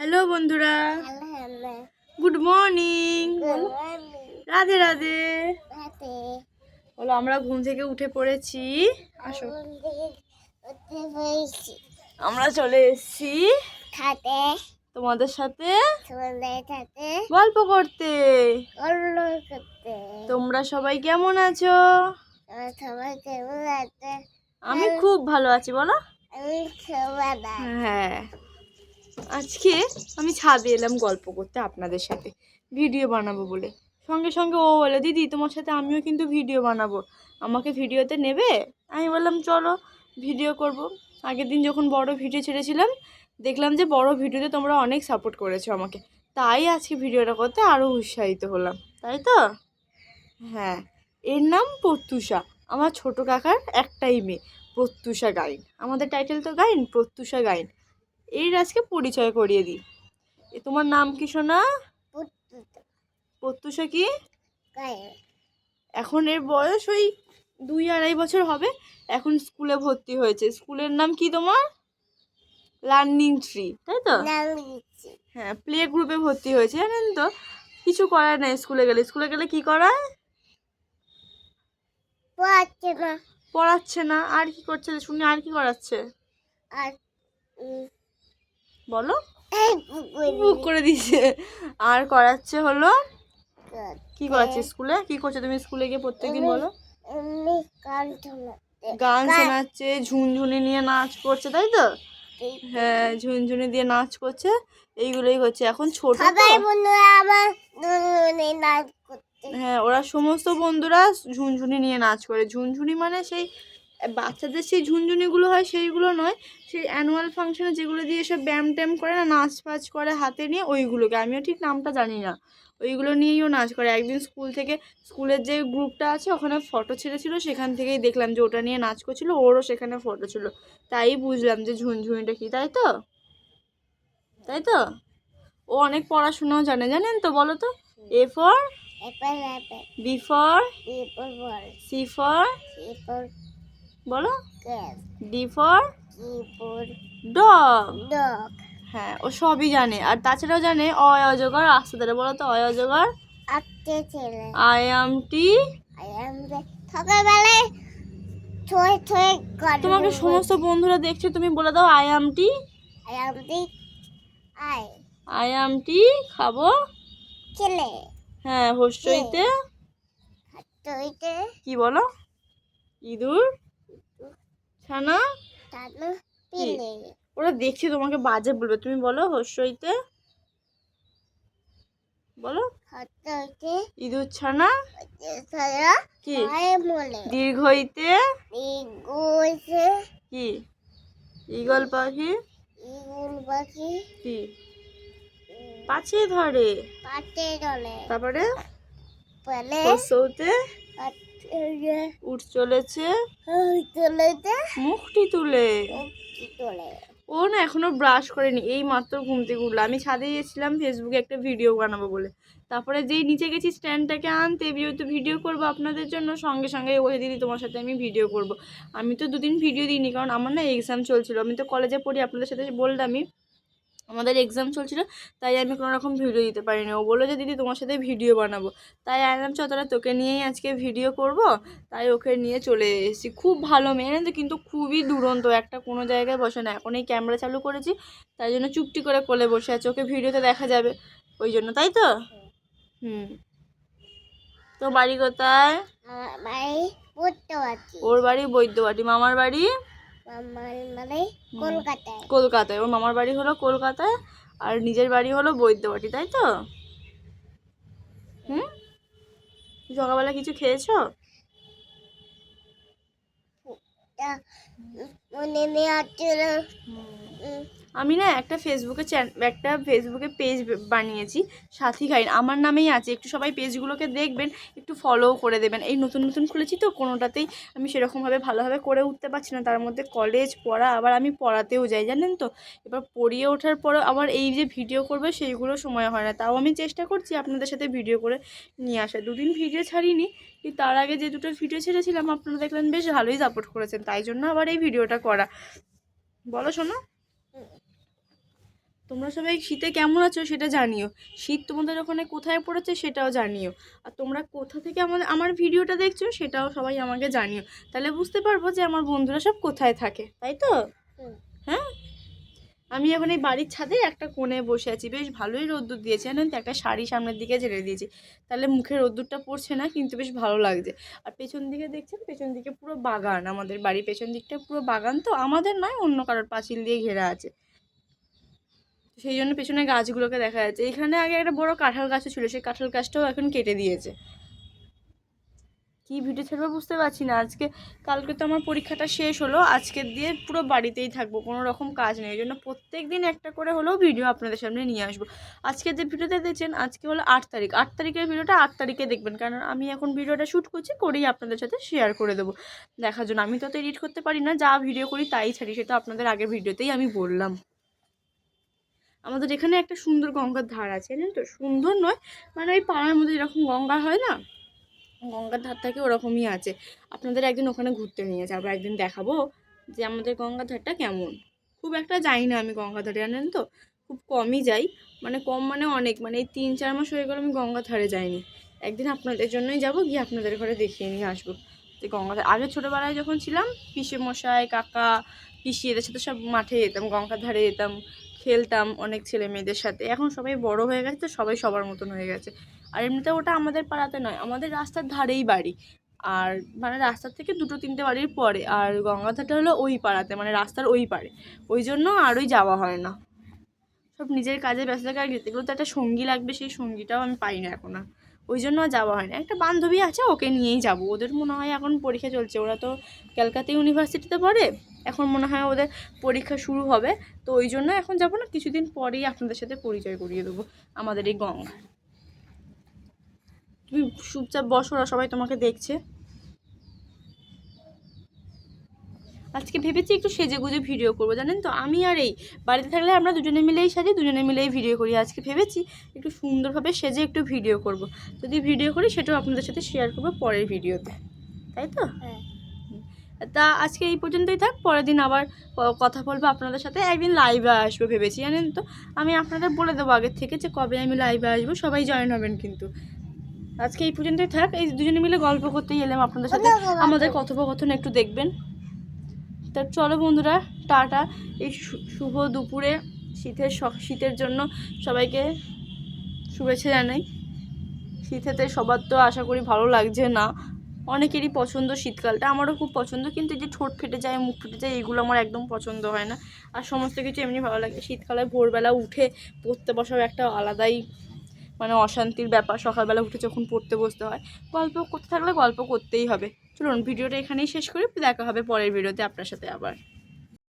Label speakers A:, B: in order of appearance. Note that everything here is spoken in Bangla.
A: হ্যালো বন্ধুরা, গুড মর্নিং, রাধে রাধে। বলো, আমরা ঘুম থেকে উঠে পড়েছি। আসো, আমরা চলে এসেছি তোমাদের সাথে গল্প করতে। তোমরা সবাই কেমন আছো? আমি খুব ভালো আছি। বলো। হ্যাঁ, আজকে আমি ছাদে এলাম গল্প করতে আপনাদের সাথে, ভিডিও বানাবো বলে। সঙ্গে সঙ্গে ও বলে, দিদি তোমার সাথে আমিও কিন্তু ভিডিও বানাবো, আমাকে ভিডিওতে নেবে? আমি বললাম চলো ভিডিও করব। আগের দিন যখন বড় ভিডিও ছেড়েছিলাম, দেখলাম যে বড় ভিডিওতে তোমরা অনেক সাপোর্ট করেছো আমাকে, তাই আজকে ভিডিওটা করতে আরও উৎসাহিত হলাম, তাই তো? হ্যাঁ, এর নাম প্রত্যুষা, আমার ছোট কাকার একটাই মেয়ে, প্রত্যুষা গাইন। আমাদের টাইটেল তো গাইন, প্রত্যুষা গাইন। এর আজকে পরিচয় করিয়ে দিই। তোমার নাম কি সোনা? প্রত্যুষা কি? এখন এর বয়স ওই 2-2.5 বছর হবে। এখন স্কুলে ভর্তি হয়েছে। স্কুলের নাম কি তোমার? লার্নিং ট্রি, তাই তো? হ্যাঁ, প্লে গ্রুপে ভর্তি হয়েছে, জানেন তো? কিছু করায় না। স্কুলে গেলে কি করায়? পড়াচ্ছে না। আর কি করছে শুনি? আর কি করাচ্ছে বলো? বুক করে দিছে। আর করাচ্ছে হলো, কি করাচ্ছে স্কুলে? কি করছো তুমি স্কুলে গিয়ে প্রত্যেকদিন? বলো। গান শোনাচ্ছে, ঝুনঝুনি নিয়ে নাচ করছে, তাই তো? হ্যাঁ, ঝুনঝুনি দিয়ে নাচ করছে, এইগুলোই হচ্ছে। এখন ছোট তো। হ্যাঁ, ওরা সমস্ত বন্ধুরা ঝুনঝুনি নিয়ে নাচ করে। ঝুনঝুনি মানে সেই বাচ্চাদের সেই ঝুনঝুনিগুলো হয়, সেইগুলো নয়। সেই অ্যানুয়াল ফাংশনে যেগুলো দিয়ে সব ব্যায়াম ট্যাম করে না, নাচ ফাচ করে হাতে নিয়ে, ওইগুলোকে, আমিও ঠিক নামটা জানি না, ওইগুলো নিয়েইও নাচ করে। একদিন স্কুল থেকে, স্কুলের যে গ্রুপটা আছে ওখানে ফটো ছেড়েছিল, সেখান থেকেই দেখলাম যে ওটা নিয়ে নাচ করছিল, ওরও সেখানে ফটো ছিল, তাই বুঝলাম যে ঝুনঝুনিটা কি, তাই তো? তাই তো? ও অনেক পড়াশোনাও জানেন তো? বলো তো। A for B for C for, বলো, ডি ফর ডগ। হ্যাঁ, ও সবই জানে। আর তাছাড়াও জানে অজগর আসতে ধরে। বলো তো, অজগর। I M T. তোমাকে সমস্ত বন্ধুরা দেখছে, তুমি বলে দাও I M T. I M T খাবো। হ্যাঁ, হস্যইতে কি বলো? ইঁদুর ছানা। ওরা দেখছে তোমাকে বাজে বলবে, তুমি বলো হস্যইতে, বলো ইঁদুর ছানা কি? দীর্ঘইতে কি? ঈগল পাখি কি? পাছে ধরে। তারপরে হস্যতে উঠ চলেছে মুখটি তুলে। ও না এখনো ব্রাশ করেনি, এই মাত্র ঘুম থেকে উঠলো। আমি ছাদে গিয়েছিলাম ফেসবুকে একটা ভিডিও বানাবো বলে, তারপরে যেই নিচে গেছি স্ট্যান্ডটাকে আনতে, ভিডিও করবো আপনাদের জন্য, সঙ্গে সঙ্গে ওই দিদি তোমার সাথে আমি ভিডিও করব। আমি তো 2 দিন ভিডিও দিইনি, কারণ আমার না এক্সাম চলছিল। আমি তো কলেজে পড়ি, আপনাদের সাথে বললামই আমাদের এক্সাম চলছিল, তাই আমি কোনো রকম ভিডিও দিতে পারিনি। ও বললো যে দিদি তোমার সাথে ভিডিও বানাবো, তাই আনলাম চতরা তোকে নিয়েই আজকে ভিডিও করব, তাই ওকে নিয়ে চলে এসেছি। খুব ভালো মেয়ে না, কিন্তু খুবই দুরন্ত, একটা কোনো জায়গায় বসে না। এখন এই ক্যামেরা চালু করেছি, তাই জন্য চুপটি করে কোলে বসে আছে, ওকে ভিডিওতে দেখা যাবে ওই জন্য, তাই তো? তো বাড়ি কোথায়? ওর বাড়ি বৈদ্যবাটি, মামার বাড়ি কলকাতায়। ওর মামার বাড়ি হলো কলকাতায়, আর নিজের বাড়ি হলো বৈদ্যবাটি, তাই তো? সকালবেলা কিছু খেয়েছো? আমি না একটা ফেসবুকে পেজ বানিয়েছি, সাথী গাইন, আমার নামেই আছে। একটু সবাই পেজগুলোকে দেখবেন, একটু ফলো করে দেবেন। এই নতুন নতুন খুলেছি তো, কোনোটাতেই আমি সেরকমভাবে ভালোভাবে করে উঠতে পারছি না। তার মধ্যে কলেজ পড়া, আবার আমি পড়াতেও যাই, জানেন তো? এবার পড়িয়ে ওঠার পরে আবার এই যে ভিডিও করবে সেইগুলো সময় হয় না। তাও আমি চেষ্টা করছি আপনাদের সাথে ভিডিও করে নিয়ে আসা। 2 দিন ভিডিও ছাড়িনি, কিন্তু তার আগে যে 2টো ভিডিও ছেড়েছিলাম আপনারা দেখলেন, বেশ ভালোই সাপোর্ট করেছেন, তাই জন্য আবার এই ভিডিওটা করা। বলো শোনো। তোমরা সবাই শীতে কেমন আছো সেটা জানিও, শীত তোমাদের ওখানে কোথায় পড়েছে সেটাও জানিও, আর তোমরা কোথা থেকে আমার ভিডিওটা দেখছো সেটাও সবাই আমাকে জানিও, তাহলে বুঝতে পারবো যে আমার বন্ধুরা সব কোথায় থাকে, তাই তো? হ্যাঁ, আমি এখন এই বাড়ির ছাদে একটা কোণে বসে আছি, বেশ ভালোই রোদ্দুর দিয়েছে জানেন তো, একটা শাড়ি সামনের দিকে ঝেড়ে দিয়েছি, তাহলে মুখে রোদ্দুরটা পড়ছে না, কিন্তু বেশ ভালো লাগছে। আর পেছন দিকে দেখছেন, পেছন দিকে পুরো বাগান, আমাদের বাড়ির পেছন দিকটা পুরো বাগান, তো আমাদের নয় অন্য কারোর, পাঁচিল দিয়ে ঘেরা আছে, সেই জন্য পেছনে গাছগুলোকে দেখা যাচ্ছে। এখানে আগে একটা বড় কাঁঠাল গাছও ছিল, সেই কাঁঠাল গাছটাও এখন কেটে দিয়েছে। কি ভিডিও ছাড়বো বুঝতে পারছি না। আজকে কালকে তো আমার পরীক্ষাটা শেষ হলো, আজকের দিয়ে পুরো বাড়িতেই থাকবো, কোনো রকম কাজ নেই, এই জন্য প্রত্যেক দিন একটা করে হলেও ভিডিও আপনাদের সামনে নিয়ে আসবো। আজকে যে ভিডিওটা দেখছেন, আজকে হলো 8 তারিখ, 8 তারিখের ভিডিওটা 8 তারিখে দেখবেন, কারণ আমি এখন ভিডিওটা শ্যুট করছি, করেই আপনাদের সাথে শেয়ার করে দেবো দেখার জন্য। আমি তো এডিট করতে পারি না, যা ভিডিও করি তাই ছাড়ি, সেটা আপনাদের আগের ভিডিওতেই আমি বললাম। আমাদের এখানে একটা সুন্দর গঙ্গার ধার আছে, জানেন তো, সুন্দর নয় মানে ওই পাড়ার মধ্যে যেরকম গঙ্গা হয় না, গঙ্গার ধার থেকে ওরকমই আছে। আপনাদের একদিন ওখানে ঘুরতে নিয়ে যাবো, একদিন দেখাবো যে আমাদের গঙ্গার ধারটা কেমন। খুব একটা যাই না আমি গঙ্গার ধারে, জানেন তো, খুব কমই যাই, মানে কম মানে অনেক, মানে এই 3-4 মাস হয়ে গেল আমি গঙ্গার ধারে যাইনি। একদিন আপনাদের জন্যই যাব, গিয়ে আপনাদের ঘরে দেখিয়ে নিয়ে আসবো যে গঙ্গার ধারে। আগে ছোটোবেলায় যখন ছিলাম, পিসে মশাই, কাকা, পিসি এদের সাথে সব মাঠে যেতাম, গঙ্গার ধারে যেতাম, খেলতাম অনেক ছেলে মেয়েদের সাথে। এখন সবাই বড় হয়ে গেছে তো, সবাই সবার মতন হয়ে গেছে। আর এমনিতে ওটা আমাদের পাড়াতে নয়, আমাদের রাস্তার ধারেই বাড়ি, আর মানে রাস্তার থেকে 2-3টে বাড়ির পরে, আর গঙ্গাধারটা হলো ওই পাড়াতে, মানে রাস্তার ওই পাড়ে, ওই জন্য আরই যাওয়া হয় না। সব নিজের কাজে ব্যস্ত থাকে, আর এগুলো তো একটা সঙ্গী লাগবে, সেই সঙ্গীটাও আমি পাই না এখন আর, ওই জন্য আর যাওয়া হয় না। একটা বান্ধবী আছে, ওকে নিয়েই যাব, ওদের মনে হয় এখন পরীক্ষা চলছে, ওরা তো ক্যালকাতা ইউনিভার্সিটিতে পড়ে, এখন মনে হয় ওদের পরীক্ষা শুরু হবে, তো ওই জন্য এখন যাব না, কিছুদিন পরেই আপনাদের সাথে পরিচয় করিয়ে দেবো আমাদের এই গঙ্গা। তুমি চুপচাপ বসো, ওরা সবাই তোমাকে দেখছে। আজকে ভেবেছি একটু সেজে গুজে ভিডিও করবো, জানেন তো, আমি আর এই বাড়িতে থাকলে আমরা দুজনে মিলেই সাজি, দুজনে মিলেই ভিডিও করি, আজকে ভেবেছি একটু সুন্দরভাবে সেজে একটু ভিডিও করব। যদি ভিডিও করি সেটাও আপনাদের সাথে শেয়ার করবো পরের ভিডিওতে, তাই তো? হ্যাঁ। তা আজকে এই পর্যন্তই থাক, পরের দিন আবার কথা বলবো আপনাদের সাথে, একদিন লাইভে আসবো ভেবেছি, জানেন তো। আমি আপনাদের বলে দেবো আগের থেকে যে কবে আমি লাইভে আসবো, সবাই জয়েন হবেন কিন্তু। আজকে এই পর্যন্তই থাক, এই দুজনে মিলে গল্প করতেই এলাম আপনাদের সাথে, আমাদের কথোপকথন একটু দেখবেন। তা চলো বন্ধুরা, টাটা। এই শুভ দুপুরে শীতের জন্য সবাইকে শুভেচ্ছা জানাই। শীতেতে সবার তো আশা করি ভালো লাগছে না, অনেকেরই পছন্দ শীতকালটা, আমারও খুব পছন্দ, কিন্তু এই যে ঠোঁট ফেটে যায়, মুখ ফেটে যায়, এইগুলো আমার একদম পছন্দ হয় না। আর সমস্ত কিছু এমনি ভালো লাগে, শীতকালে ভোরবেলা উঠে পড়তে বসাও একটা আলাদাই মানে অশান্তির ব্যাপার, সকালবেলা উঠে যখন পড়তে বসতে হয়, গল্প করতে থাকলে গল্প করতেই হবে। চলুন ভিডিওটা এখানেই শেষ করি, দেখা হবে পরের ভিডিওতে আপনার সাথে আবার।